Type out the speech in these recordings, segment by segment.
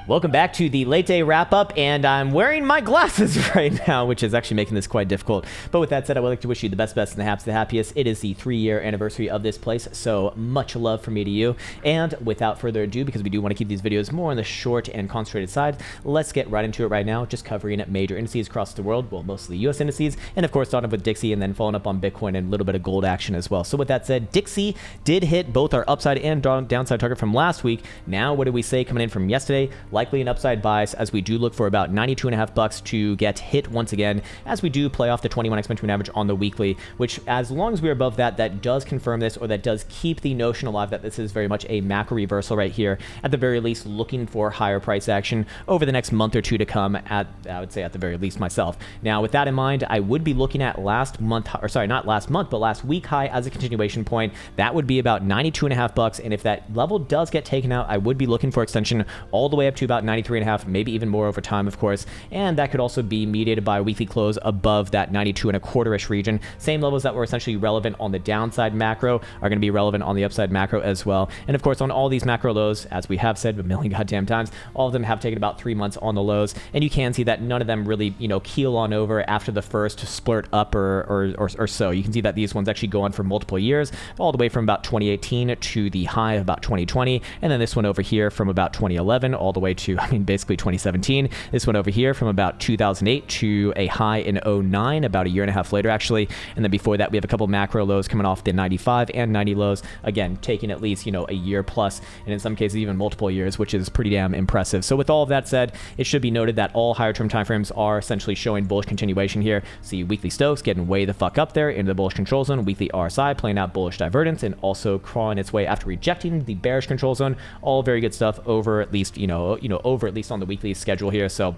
Welcome back to the late day wrap up, and I'm wearing my glasses right now, which is actually making this quite difficult. But with that said, I would like to wish you the best and the happiest. It is the 3-year anniversary of this place, so much love from me to you. And without further ado, because we do want to keep these videos more on the short and concentrated side, let's get right into it right now, just covering major indices across the world, well, mostly US indices, and of course starting up with DXY and then following up on Bitcoin and a little bit of gold action as well. So with that said, DXY did hit both our upside and downside target from last week. Now, what did we say coming in from yesterday? Likely an upside bias, as we do look for about 92.5 bucks to get hit once again, as we do play off the 21 exponential average on the weekly, which as long as we're above that, that does confirm this, or that does keep the notion alive that this is very much a macro reversal right here, at the very least looking for higher price action over the next month or two to come, I would say at the very least myself. Now with that in mind, I would be looking at last month, or sorry, not last month, but last week high as a continuation point. That would be about 92.5 bucks, and if that level does get taken out, I would be looking for extension all the way up to about 93.5, maybe even more over time, of course, and that could also be mediated by a weekly close above that 92.25-ish region. Same levels that were essentially relevant on the downside macro are going to be relevant on the upside macro as well. And of course, on all these macro lows, as we have said a million goddamn times, all of them have taken about 3 months on the lows, and you can see that none of them really, keel on over after the first splurt up or so. You can see that these ones actually go on for multiple years, all the way from about 2018 to the high of about 2020, and then this one over here from about 2011 all the way to, basically 2017. This one over here from about 2008 to a high in 09, about a year and a half later actually, and then before that we have a couple macro lows coming off the 95 and 90 lows, again taking at least a year plus, and in some cases even multiple years, which is pretty damn impressive. So with all of that said, it should be noted that all higher term timeframes are essentially showing bullish continuation here. See weekly Stokes getting way the fuck up there into the bullish control zone, weekly RSI playing out bullish divergence, and also crawling its way after rejecting the bearish control zone. All very good stuff over at least over at least on the weekly schedule here. So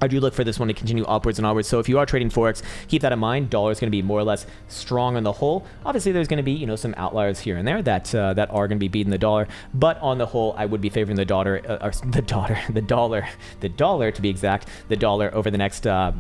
I do look for this one to continue upwards and onwards. So if you are trading Forex, keep that in mind. Dollar is going to be more or less strong on the whole. Obviously, there's going to be, some outliers here and there that are going to be beating the dollar. But on the whole, I would be favoring the dollar to be exact, the dollar over the next, at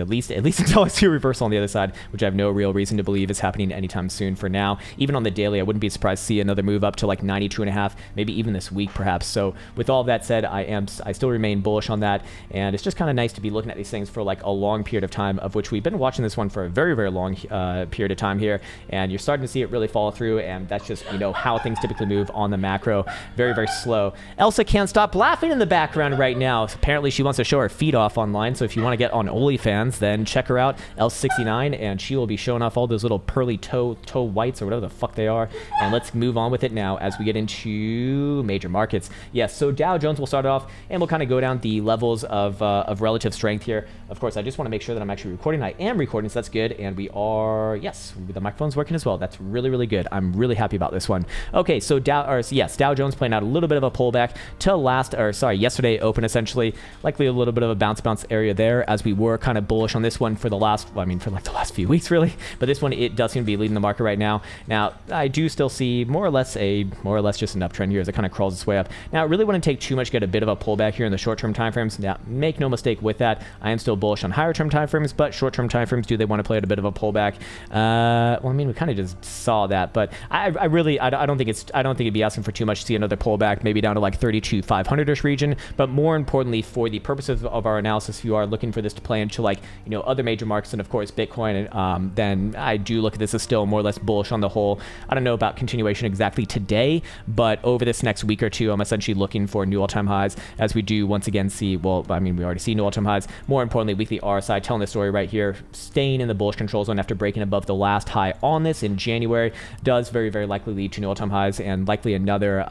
least until I see a reversal on the other side, which I have no real reason to believe is happening anytime soon for now. Even on the daily, I wouldn't be surprised to see another move up to like 92.5, maybe even this week perhaps. So with all of that said, I still remain bullish on that, and it's just kind of nice to be looking at these things for like a long period of time, of which we've been watching this one for a very, very long period of time here, and you're starting to see it really follow through, and that's just how things typically move on the macro. Very, very slow. Elsa can't stop laughing in the background right now. Apparently she wants to show her feet off online, so if you want to get on OnlyFans, then check her out, Elsa69, and she will be showing off all those little pearly toe whites or whatever the fuck they are. And let's move on with it now as we get into major markets. Yes, so Dow Jones will start off, and we'll kind of go down the levels of relative strength here. Of course, I just want to make sure that I'm actually recording. I am recording, so that's good. And we are, yes, the microphone's working as well. That's really, really good. I'm really happy about this one. Okay, so Dow Jones playing out a little bit of a pullback to yesterday open essentially. Likely a little bit of a bounce area there, as we were kind of bullish on this one for the last, for like the last few weeks really. But this one, it does seem to be leading the market right now. Now, I do still see more or less just an uptrend here as it kind of crawls its way up. Now, I really want to take too much to get a bit of a pullback here in the short-term timeframes. Now, make no mistake with that, I am still bullish on higher term timeframes, but short term timeframes, do they want to play at a bit of a pullback? We kind of just saw that, but I don't think it'd be asking for too much to see another pullback, maybe down to like 32,500-ish region. But more importantly, for the purposes of our analysis, if you are looking for this to play into like other major markets and of course Bitcoin, then I do look at this as still more or less bullish on the whole. I don't know about continuation exactly today, but over this next week or two, I'm essentially looking for new all-time highs, as we do once again see, we already see new all-time highs. More importantly, weekly RSI telling the story right here, staying in the bullish control zone after breaking above the last high on this in January does very, very likely lead to new all-time highs, and likely another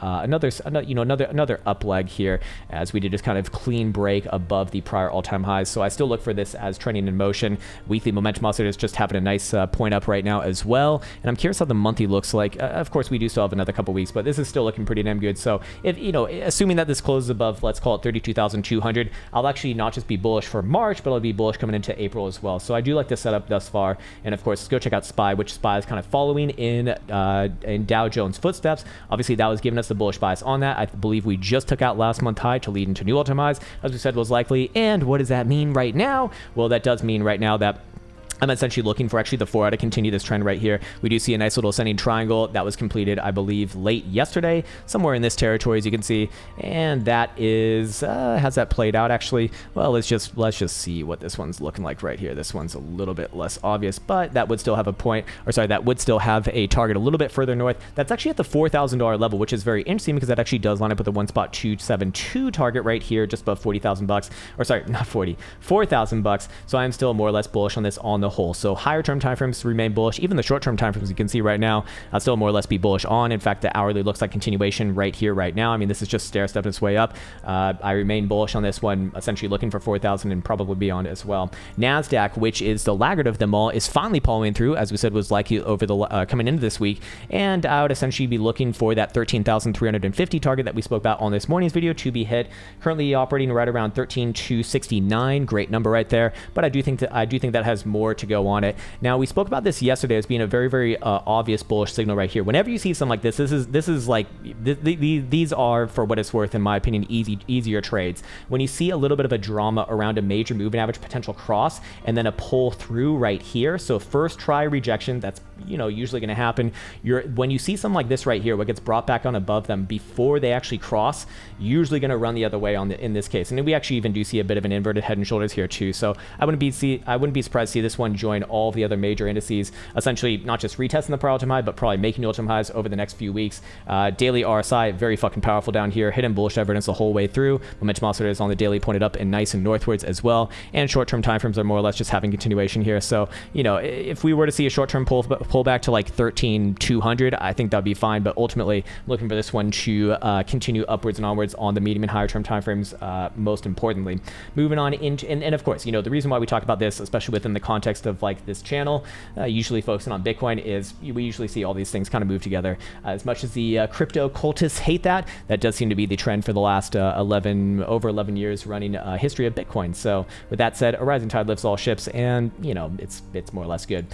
up leg here, as we did just kind of clean break above the prior all-time highs. So I still look for this as trending in motion. Weekly momentum oscillator is just having a nice point up right now as well, and I'm curious how the monthly looks like. Of course, we do still have another couple weeks, but this is still looking pretty damn good. So if assuming that this closes above, let's call it 32,200, I'll actually not just be bullish for March, but I'll be bullish coming into April as well. So I do like the setup thus far. And of course, let's go check out SPY, which SPY is kind of following in Dow Jones footsteps. Obviously, that was giving us the bullish bias on that. I believe we just took out last month high to lead into new all-time highs, as we said was likely. And what does that mean right now? Well, that does mean right now that I'm essentially looking for actually the 4 to continue this trend right here. We do see a nice little ascending triangle that was completed, I believe, late yesterday, somewhere in this territory, as you can see. And that is, has that played out actually? Well, let's just see what this one's looking like right here. This one's a little bit less obvious, but that would still have a point, or sorry, that would still have a target a little bit further north. That's actually at the $4,000 level, which is very interesting because that actually does line up with the 1.272 target right here, just above 40,000 bucks, or sorry, not 40, 4,000 bucks. So I'm still more or less bullish on this on the whole. So higher term timeframes remain bullish. Even the short term timeframes you can see right now, I'll still more or less be bullish on. In fact, the hourly looks like continuation right here, right now. I mean, this is just stair stepping its way up. I remain bullish on this one, essentially looking for 4,000 and probably beyond as well. Nasdaq, which is the laggard of them all, is finally following through, as we said was likely over the coming into this week. And I would essentially be looking for that 13,350 target that we spoke about on this morning's video to be hit. Currently operating right around 13,269. Great number right there. But I do think that has more to go on it. Now, we spoke about this yesterday as being a very, very obvious bullish signal right here. Whenever you see something like this, this is like these are, for what it's worth, in my opinion, easier trades. When you see a little bit of a drama around a major moving average potential cross and then a pull through right here, so first try rejection, that's usually going to happen. When you see something like this right here, what gets brought back on above them before they actually cross, usually going to run the other way in this case. And then we actually even do see a bit of an inverted head and shoulders here too. So I wouldn't be surprised to see this one join all of the other major indices, essentially not just retesting the prior all-time high, but probably making new all-time highs over the next few weeks. Daily RSI, very fucking powerful down here, hidden bullish evidence the whole way through. Momentum oscillators on the daily pointed up and nice and northwards as well. And short-term timeframes are more or less just having continuation here. So, if we were to see a short-term pull back to like 13,200, I think that'd be fine. But ultimately, looking for this one to continue upwards and onwards on the medium and higher term timeframes, most importantly. Moving on into, and of course, the reason why we talk about this, especially within the context of like this channel, usually focusing on Bitcoin, is we usually see all these things kind of move together. As much as the crypto cultists hate that does seem to be the trend for the last over 11 years running history of Bitcoin. So with that said, a rising tide lifts all ships, and it's more or less good.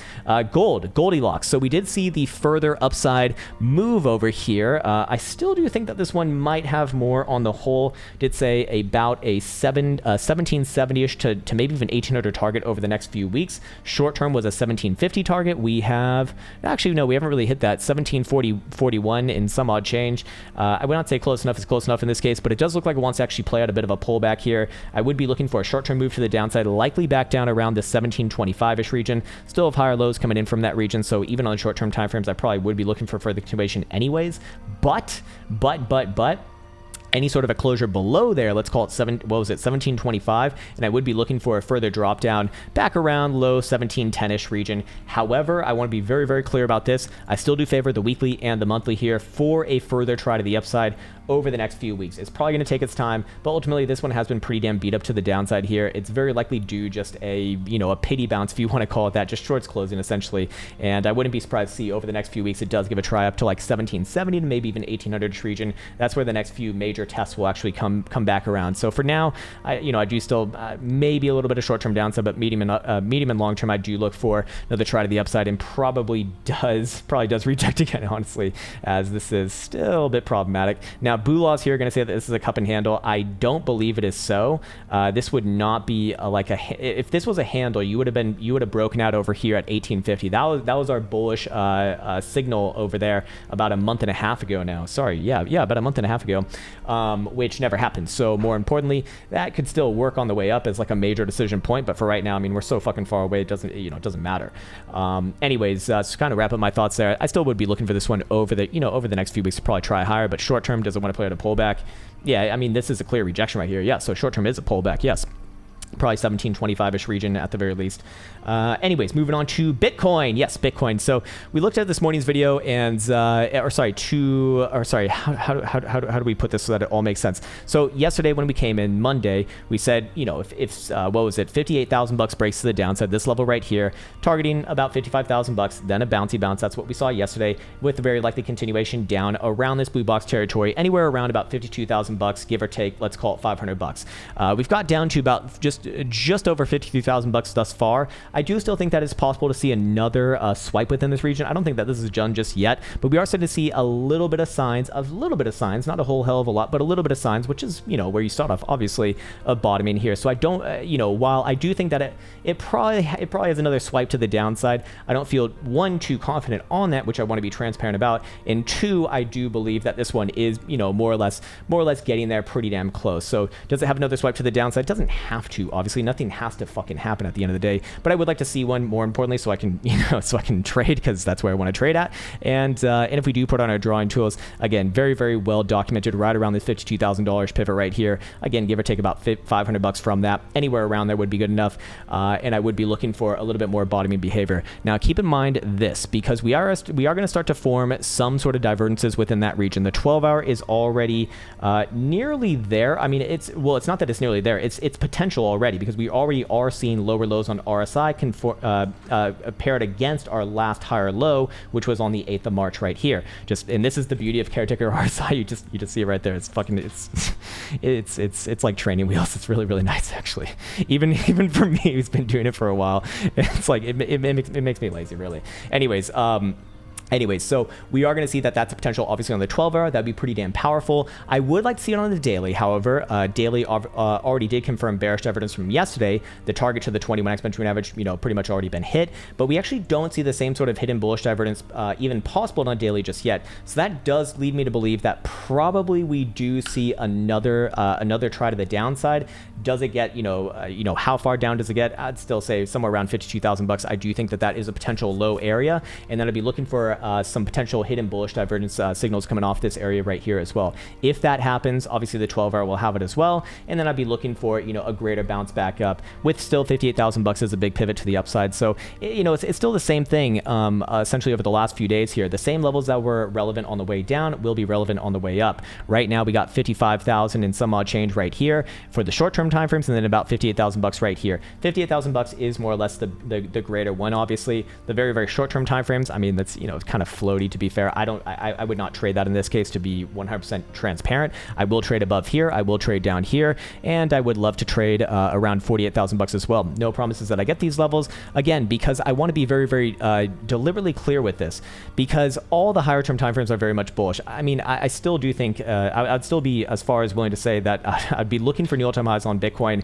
Goldilocks. So we did see the further upside move over here. I still do think that this one might have more on the whole. Did say about a 1770-ish to maybe even 1800 target over the next few weeks. Short term was a 1750 target. We have actually no, we haven't really hit that. 1741 in some odd change. I would not say close enough is close enough in this case, but it does look like it wants to actually play out a bit of a pullback here. I would be looking for a short-term move to the downside, likely back down around the 1725-ish region. Still have higher lows coming in from that region, so even on the short-term timeframes, I probably would be looking for further continuation anyways. But any sort of a closure below there, let's call it 1725, and I would be looking for a further drop down back around low 1710-ish region. However, I want to be very, very clear about this. I still do favor the weekly and the monthly here for a further try to the upside over the next few weeks. It's probably going to take its time, but ultimately this one has been pretty damn beat up to the downside here. It's very likely due just a pity bounce, if you want to call it that, just shorts closing essentially. And I wouldn't be surprised to see over the next few weeks it does give a try up to like 1770 to maybe even 1800-ish region. That's where the next few major tests will actually come back around. So for now, I do still maybe a little bit of short-term downside, but medium and long-term I do look for another try to the upside, and probably does reject again, honestly, as this is still a bit problematic. Now, Boolaw's here going to say that this is a cup and handle. I don't believe it is so. This would not be if this was a handle, you would have broken out over here at 1850. That was our bullish signal over there about a month and a half ago now. Sorry, yeah, about a month and a half ago, which never happened. So more importantly, that could still work on the way up as like a major decision point. But for right now, I mean, we're so fucking far away, it doesn't matter. Anyways, to kind of wrap up my thoughts there, I still would be looking for this one over the next few weeks to probably try higher, but short term doesn't want to play at a pullback. Yeah, I mean, this is a clear rejection right here. Yeah, so short term is a pullback. Yes. Probably 1725-ish region at the very least. Anyways, moving on to Bitcoin. Yes, Bitcoin. So we looked at this morning's video, and how do we put this so that it all makes sense? So yesterday when we came in Monday, we said, if what was it, 58,000 bucks breaks to the downside, this level right here, targeting about 55,000 bucks, then a bouncy bounce. That's what we saw yesterday, with a very likely continuation down around this blue box territory, anywhere around about 52,000 bucks, give or take. Let's call it 500 bucks. We've got down to about just just over 52,000 bucks thus far. I do still think that it's possible to see another swipe within this region. I don't think that this is done just yet, but we are starting to see a little bit of signs, not a whole hell of a lot, but a little bit of signs, which is, where you start off, obviously, a bottoming here. So I don't, while I do think that it probably has another swipe to the downside, I don't feel, one, too confident on that, which I want to be transparent about, and two, I do believe that this one is, more or less getting there pretty damn close. So does it have another swipe to the downside? It doesn't have to. Obviously, nothing has to fucking happen at the end of the day, but I would like to see one, more importantly, so I can, so I can trade, because that's where I want to trade at. And if we do put on our drawing tools, again, very, very well documented right around this $52,000 pivot right here. Again, give or take about 500 bucks from that. Anywhere around there would be good enough. And I would be looking for a little bit more bottoming behavior. Now, keep in mind this, because we are going to start to form some sort of divergences within that region. The 12-hour is already nearly there. I mean, it's not that it's nearly there. It's potential already, because we already are seeing lower lows on RSI paired against our last higher low, which was on the 8th of March right here. And this is the beauty of caretaker RSI. You just see it right there. It's fucking it's like training wheels. It's really, really nice, actually. Even for me, who's been doing it for a while, it's like it makes me lazy, really. Anyways, so we are going to see that that's a potential, obviously, on the 12-hour. That'd be pretty damn powerful. I would like to see it on the daily, however. Daily already did confirm bearish evidence from yesterday. The target to the 21 exponential average, pretty much already been hit. But we actually don't see the same sort of hidden bullish divergence even possible on daily just yet. So that does lead me to believe that probably we do see another try to the downside. Does it get, how far down does it get? I'd still say somewhere around 52,000 bucks. I do think that is a potential low area, and then I'd be looking for some potential hidden bullish divergence signals coming off this area right here as well. If that happens, obviously the 12-hour will have it as well, and then I'd be looking for a greater bounce back up with still 58,000 bucks as a big pivot to the upside. So it's still the same thing essentially over the last few days here. The same levels that were relevant on the way down will be relevant on the way up. Right now we got 55,000 and some odd change right here for the short-term time frames, and then about 58,000 bucks right here. 58,000 bucks is more or less the greater one. Obviously the very, very short-term time frames, I mean, that's kind of floaty, to be fair. I would not trade that in this case, to be 100% transparent. I will trade above here, I will trade down here, and I would love to trade around 48,000 bucks as well. No promises that I get these levels, again, because I want to be very, very deliberately clear with this, because all the higher term timeframes are very much bullish. I mean, I still do think I'd still be as far as willing to say that I'd be looking for new all-time highs on Bitcoin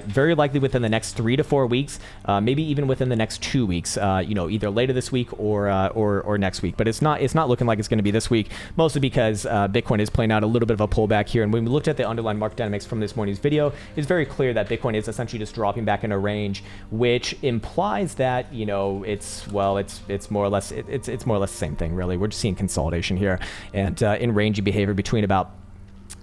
very likely within the next 3 to 4 weeks, maybe even within the next 2 weeks, either later this week or next week. But it's not looking like it's going to be this week, mostly because Bitcoin is playing out a little bit of a pullback here. And when we looked at the underlying market dynamics from this morning's video, it's very clear that Bitcoin is essentially just dropping back in a range, which implies that it's more or less the same thing, really. We're just seeing consolidation here, and in rangey behavior between about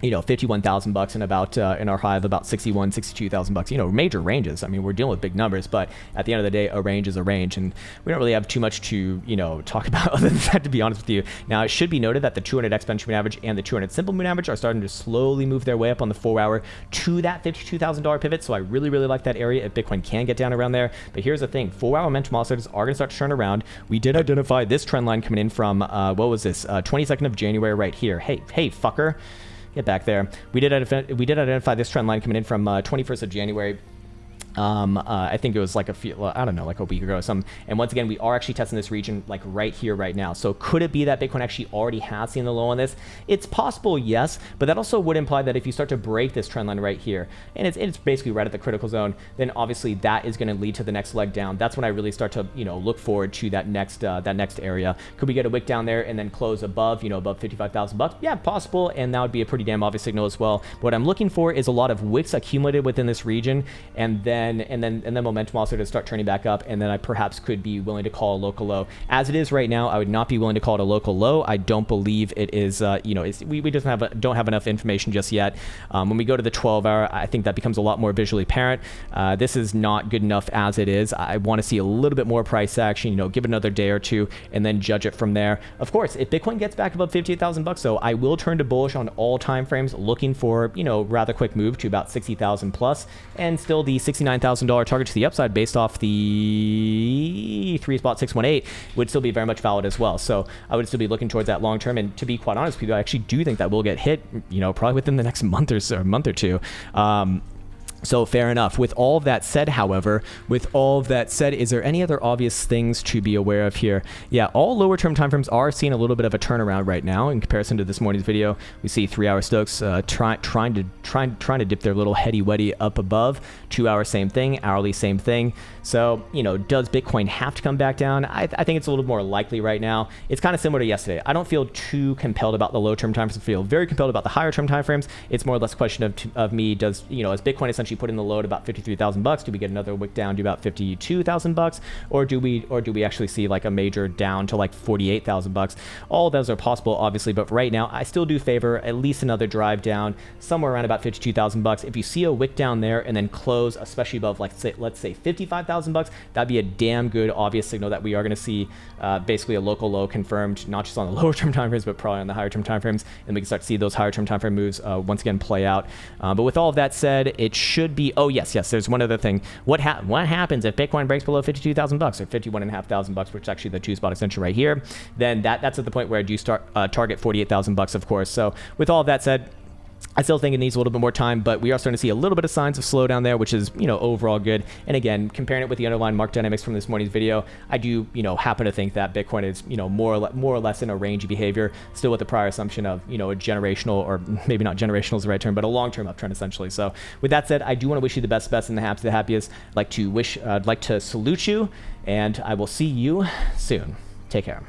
51,000 bucks and about in our high of about 62,000 bucks. Major ranges. I mean, we're dealing with big numbers, but at the end of the day, a range is a range, and we don't really have too much to talk about other than that, to be honest with you. Now, it should be noted that the 200 exponential moving average and the 200 simple moving average are starting to slowly move their way up on the 4-hour to that $52,000 pivot. So I really, really like that area if Bitcoin can get down around there. But here's the thing: 4-hour momentum oscillators are going to start to turn around. We did identify this trend line coming in from what was this? 22nd of January right here. Hey, fucker. Get back there. We did identify this trend line coming in from 21st of January. I think it was like like a week ago or something. And once again, we are actually testing this region like right here, right now. So could it be that Bitcoin actually already has seen the low on this? It's possible, yes, but that also would imply that if you start to break this trend line right here, and it's basically right at the critical zone, then obviously that is going to lead to the next leg down. That's when I really start to look forward to that next area. Could we get a wick down there and then close above above 55,000 bucks? Yeah, possible, and that would be a pretty damn obvious signal as well. What I'm looking for is a lot of wicks accumulated within this region, and then momentum also to start turning back up, and then I perhaps could be willing to call a local low. As it is right now, I would not be willing to call it a local low. I don't believe it is. We just don't have enough information just yet. When we go to the 12-hour, I think that becomes a lot more visually apparent. This is not good enough as it is. I want to see a little bit more price action. Give it another day or two, and then judge it from there. Of course, if Bitcoin gets back above 58,000 bucks, though, I will turn to bullish on all time frames, looking for rather quick move to about 60,000 plus, and still the $69,000 target to the upside based off the 3 spot 618 would still be very much valid as well. So I would still be looking towards that long term, and to be quite honest with you, I actually do think that will get hit probably within the next month or two. So fair enough. With all of that said, however, is there any other obvious things to be aware of here? Yeah, all lower term timeframes are seeing a little bit of a turnaround right now in comparison to this morning's video. We see 3-hour Stokes trying to dip their little heady weddy up above. 2-hour, same thing. Hourly, same thing. So, you know, does Bitcoin have to come back down? I think it's a little more likely right now. It's kind of similar to yesterday. I don't feel too compelled about the low term timeframes. I feel very compelled about the higher term timeframes. It's more or less a question of me, does, you know, as Bitcoin essentially put in the low at about $53,000, do we get another wick down to about $52,000, or do we actually see like a major down to like $48,000? All of those are possible, obviously, but right now I still do favor at least another drive down somewhere around about $52,000. If you see a wick down there and then close, especially above like let's say $55,000, that'd be a damn good obvious signal that we are going to see basically a local low confirmed, not just on the lower term timeframes, but probably on the higher term timeframes, and we can start to see those higher term timeframe moves once again play out. But with all of that said, it should be. Oh yes, there's one other thing. What happens if Bitcoin breaks below $52,000 or $51,500, which is actually the 2-spot extension right here? Then that's at the point where I do start target $48,000, of course. So with all of that said, I still think it needs a little bit more time, but we are starting to see a little bit of signs of slowdown there, which is, you know, overall good. And again, comparing it with the underlying market dynamics from this morning's video, I do, you know, happen to think that Bitcoin is, you know, more or less in a rangy behavior, still with the prior assumption of, you know, a generational, or maybe not generational is the right term, but a long-term uptrend essentially. So with that said, I do want to wish you the best and the happiest. I'd like to salute you, and I will see you soon. Take care.